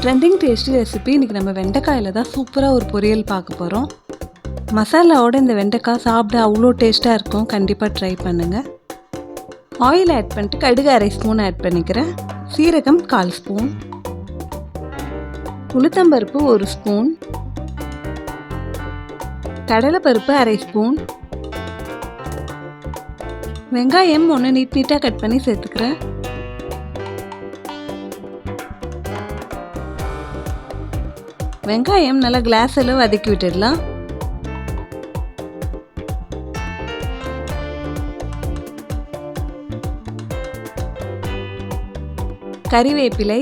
Trending tasty recipe இன்றைக்கி நம்ம வெண்டைக்காயில் தான் சூப்பராக ஒரு பொரியல் பார்க்க போகிறோம். மசாலாவோட இந்த வெண்டைக்காய் சாப்பிட அவ்வளோ டேஸ்ட்டாக இருக்கும். கண்டிப்பாக ட்ரை பண்ணுங்கள். ஆயில் ஆட் பண்ணிட்டு கடுகு 1/2 ஸ்பூன் ஆட் பண்ணிக்கிறேன். சீரகம் 1/4 ஸ்பூன், உளுத்தம்பருப்பு 1 ஸ்பூன், கடலைப்பருப்பு 1/2 ஸ்பூன், வெங்காயம் 1 நீட்டாக கட் பண்ணி சேர்த்துக்கிறேன். வெங்காயம் நல்லா கிளாஸில் வதக்கி விட்டுடலாம். கறிவேப்பிலை,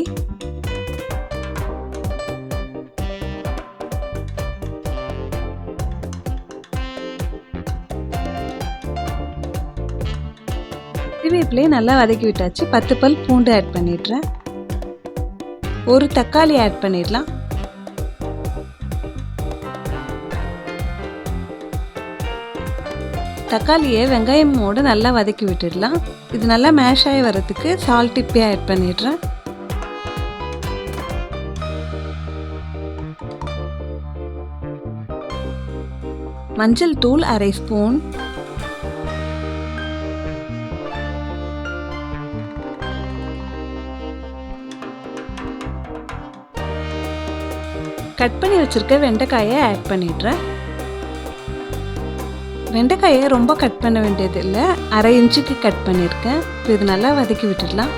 கறிவேப்பிலையை நல்லா வதக்கி விட்டாச்சு. 10 பல் பூண்டு ஆட் பண்ணிடுறேன். ஒரு தக்காளி ஆட் பண்ணிடலாம். தக்காளியை வெங்காயமோடு நல்லா வதக்கி விட்டுடலாம். இது நல்லா மேஷ் ஆகி வரதுக்கு சால்ட் இப்பே ஆட் பண்ணிடுறேன். மஞ்சள் தூள் 1/2 ஸ்பூன், கட் பண்ணி வச்சிருக்க வெண்டைக்காயை ஆட் பண்ணிடுறேன். வெண்டைக்காயை ரொம்ப கட் பண்ண வேண்டியது இல்லை, 1/2 இன்ச்சுக்கு கட் பண்ணியிருக்கேன். இப்போ இது நல்லா வதக்கி விட்டுடலாம்.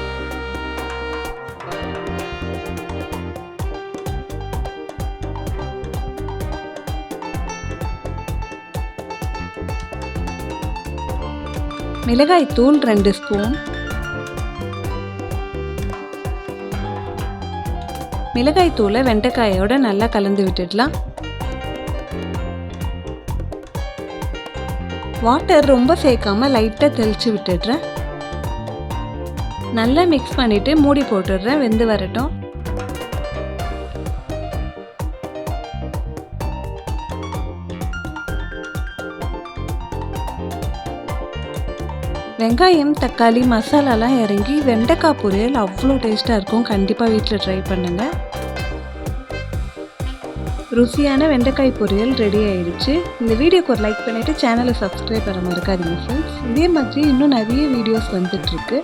மிளகாய் தூள் 2 ஸ்பூன், மிளகாய் தூளை வெண்டைக்காயோட நல்லா கலந்து விட்டுடலாம். வாட்டர் ரொம்ப சேர்க்காம லைட்டாக தெளித்து விட்டுடுறேன். நல்லா மிக்ஸ் பண்ணிவிட்டு மூடி போட்டுடுறேன். வெந்து வரட்டும். வெங்காயம், தக்காளி, மசாலாலாம் இறங்கி வெண்டைக்காய் பொரியல் அவ்வளோ டேஸ்ட்டாக இருக்கும். கண்டிப்பாக வீட்டில் ட்ரை பண்ணுங்கள். ருசியான வெண்டைக்காய் பொரியல் ரெடி ஆயிடுச்சு. இந்த வீடியோக்கு ஒரு லைக் பண்ணிவிட்டு சேனலை சப்ஸ்கிரைப் பண்ண மறக்காதீங்க ஃப்ரெண்ட்ஸ். இதே மாதிரி இன்னும் நிறைய வீடியோஸ் வந்துட்டுருக்கு.